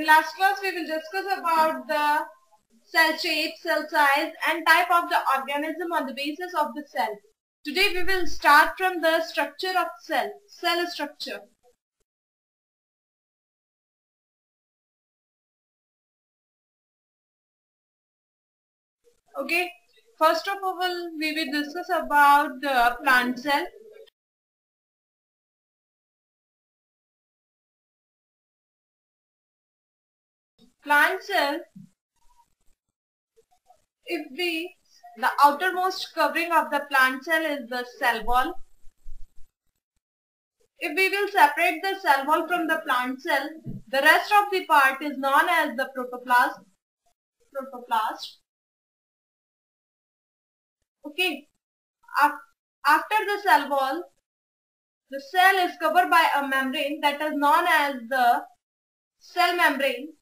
In last class, we will discuss about the cell shape, cell size and type of the organism on the basis of the cell. Today we will start from the structure of cell structure. Okay, first of all we will discuss about the plant cell. Plant cell, the outermost covering of the plant cell is the cell wall. If we will separate the cell wall from the plant cell, the rest of the part is known as the protoplast. Okay. After the cell wall, the cell is covered by a membrane that is known as the cell membrane.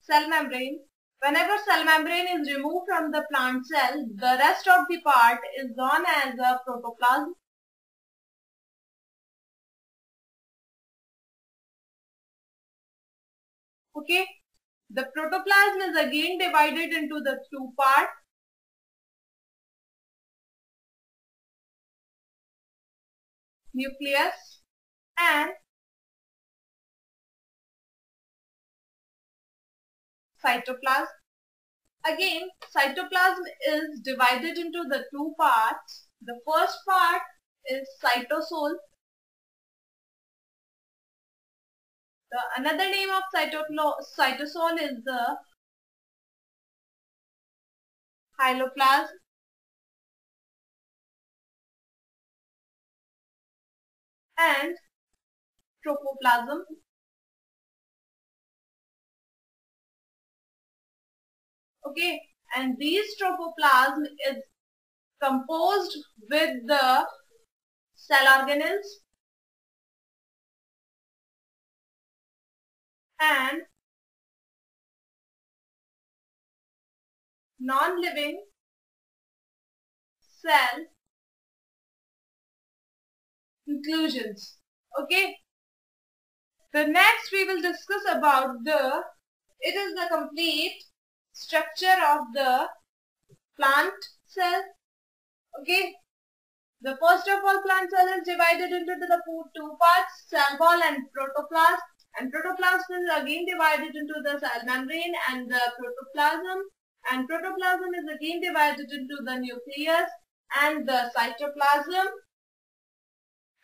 Cell membrane. Whenever cell membrane is removed from the plant cell, the rest of the part is known as a protoplasm. Okay. The protoplasm is again divided into the two parts. Nucleus and cytoplasm. Again, cytoplasm is divided into the two parts. The first part is cytosol. Another name of cytosol is the hyaloplasm. And tropoplasm. Okay, and these tropoplasm is composed with the cell organelles and non-living cell inclusions. Okay. The next we will discuss about it is the complete structure of the plant cell. Okay. The first of all, plant cell is divided into the two parts, cell wall and protoplasm. And protoplasm is again divided into the cell membrane and the protoplasm. And protoplasm is again divided into the nucleus and the cytoplasm.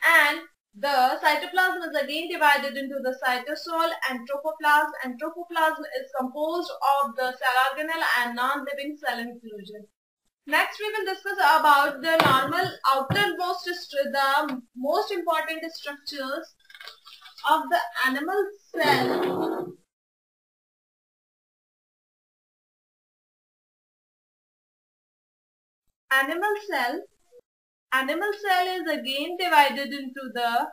And the cytoplasm is again divided into the cytosol and tropoplasm. And tropoplasm is composed of the cell organelle and non-living cell inclusion. Next we will discuss about the normal outermost, the most important structures of the animal cell. Animal cell is again divided into the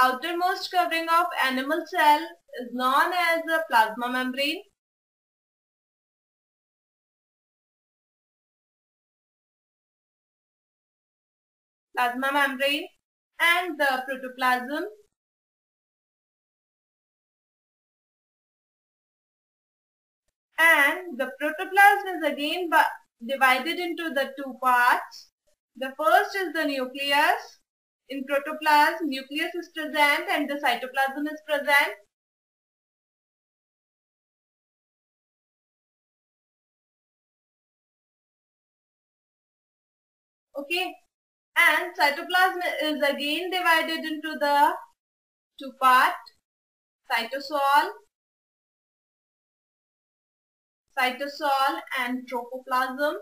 outermost covering of animal cell is known as the plasma membrane. And the protoplasm. And the protoplasm is again divided into the two parts. The first is the nucleus. In protoplasm, nucleus is present and the cytoplasm is present. Okay. And cytoplasm is again divided into the two parts, cytosol and tropoplasm.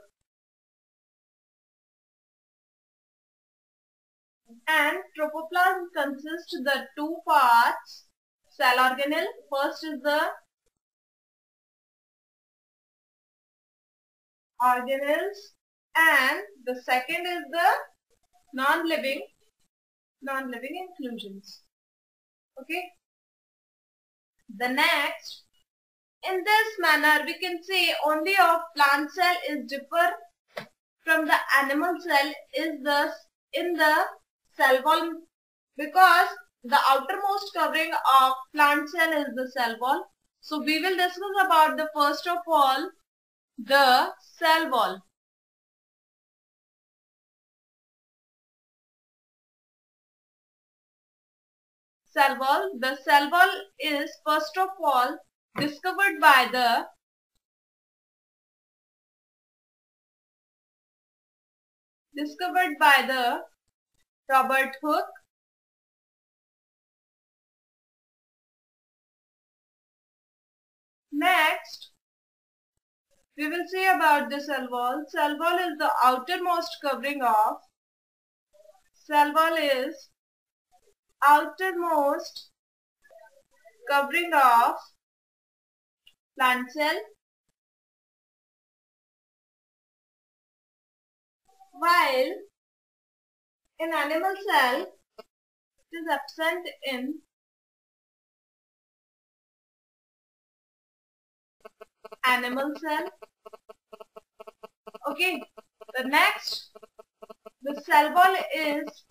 And tropoplasm consists of the two parts, cell organelle. First is the organelles and the second is the non-living inclusions. Okay. The next, in this manner we can say only of plant cell is differ from the animal cell is the in the cell wall, because the outermost covering of plant cell is the cell wall. So we will discuss about the first of all the cell wall. Cell wall. The cell wall is first of all discovered by the Robert Hooke. Next, we will see about the cell wall. Cell wall is the outermost covering of plant cell, while in animal cell it is absent in animal cell. Okay, the next, the cell wall is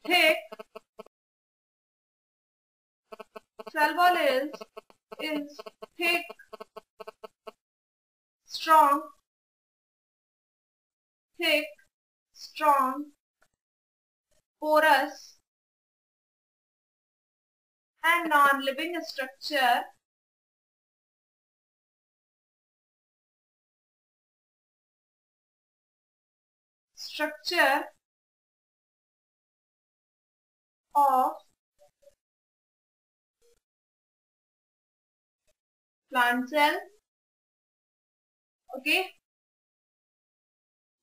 thick. Cell wall is thick, strong, porous, and non-living structure of plant cell. Okay.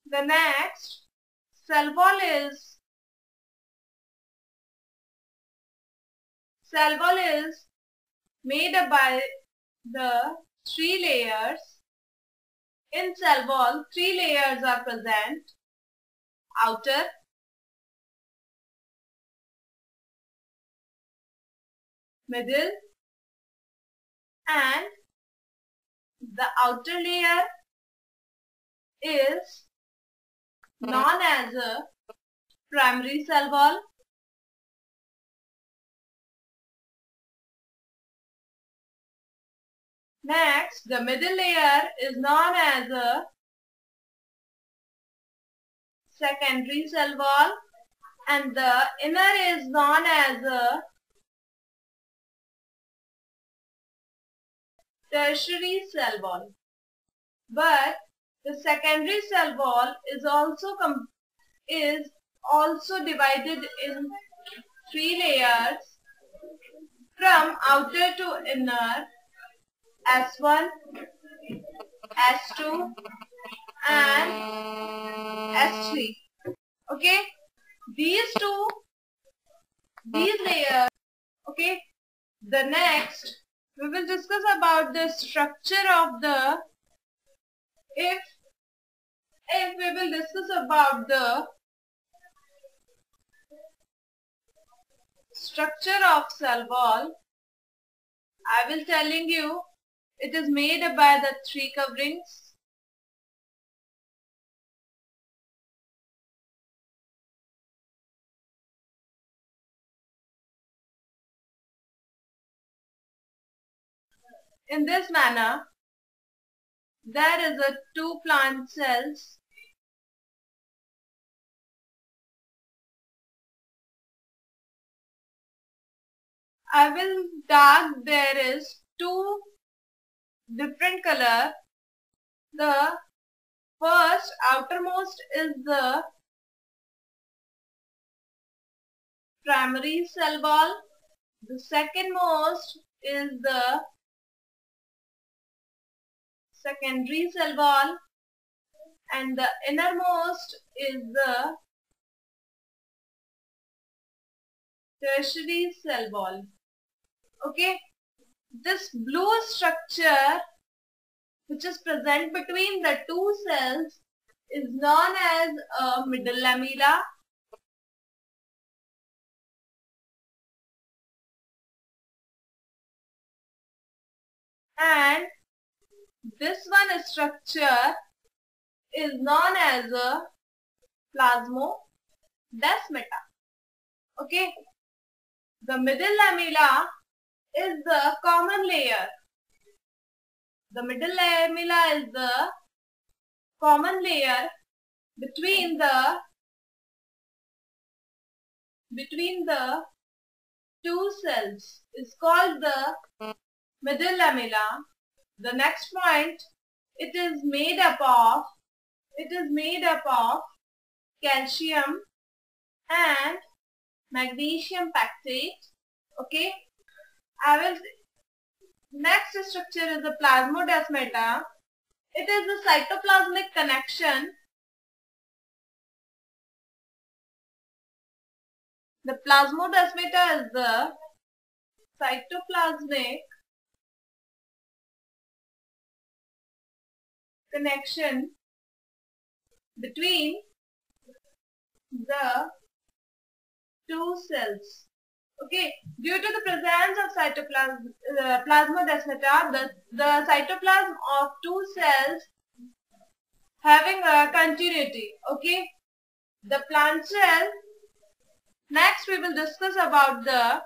The next, cell wall is made up by the 3 layers. In cell wall, 3 layers are present: outer, middle, and the outer layer is known as a primary cell wall. Next, the middle layer is known as a secondary cell wall, and the inner is known as a tertiary cell wall. But the secondary cell wall is also divided in 3 layers from outer to inner: S1, S2, and S3. Okay, these layers. Okay, the next we will discuss about the structure of the if we will discuss about the structure of cell wall, I will telling you it is made by the 3 coverings. In this manner, there is a 2 plant cells. I will dark there is 2 different color. The first outermost is the primary cell wall. The second most is the secondary cell wall, and the innermost is the tertiary cell wall. Okay, this blue structure which is present between the 2 cells is known as a middle lamella. And this one structure is known as a plasmophyte. plasmodesmata. Okay, the middle lamella is the common layer. The middle lamella is the common layer between the two cells. Is called the middle lamella. The next point, it is made up of calcium and magnesium pactate. Okay, next structure is the plasmodesmata. It is the cytoplasmic connection. The plasmodesmata is the cytoplasmic connection between the two cells. Okay, due to the presence of plasmodesmata, the cytoplasm of two cells having a continuity. Okay, the plant cell. Next, we will discuss about the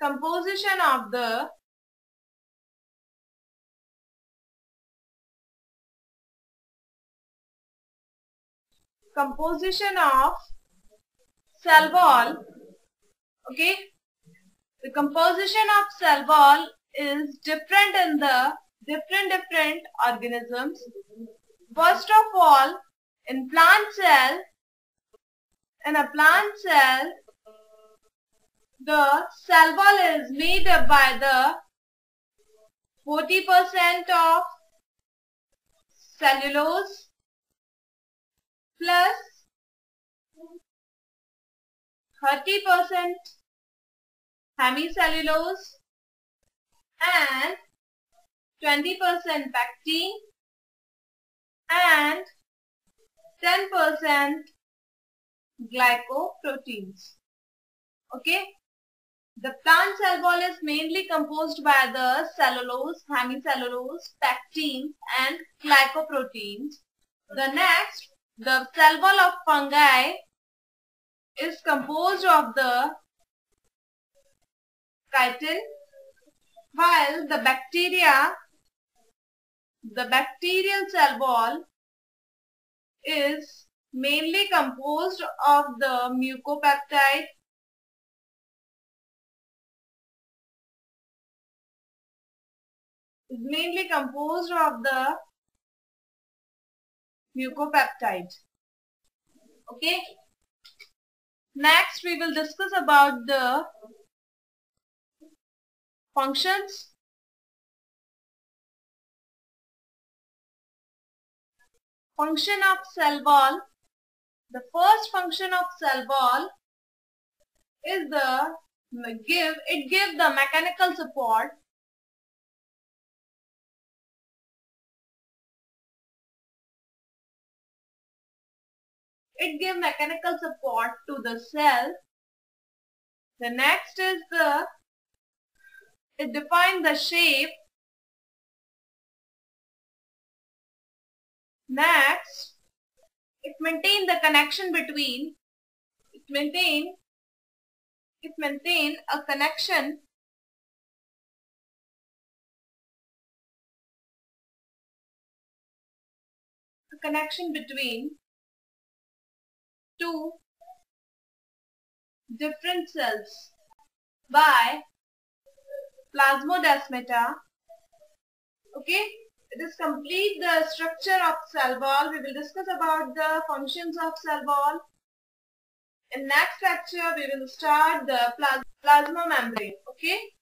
composition of the cell wall. Okay, the composition of cell wall is different in the different organisms. First of all, in a plant cell, the cell wall is made up by the 40% of cellulose plus 30% hemicellulose and 20% pectin and 10% glycoproteins. Okay, the plant cell wall is mainly composed by the cellulose, hemicellulose, pectins and glycoproteins. The cell wall of fungi is composed of the chitin, while the bacterial cell wall is mainly composed of the mucopeptide, Okay. Next, we will discuss about the functions. Function of cell wall. The first function of cell wall is it gives the mechanical support. It gives mechanical support to the cell. The next is it defines the shape. Next, it maintains the connection between. It maintain a connection between two different cells by plasmodesmata. Okay, it is complete the structure of cell wall. We will discuss about the functions of cell wall. In next lecture, we will start the plasma membrane. Okay.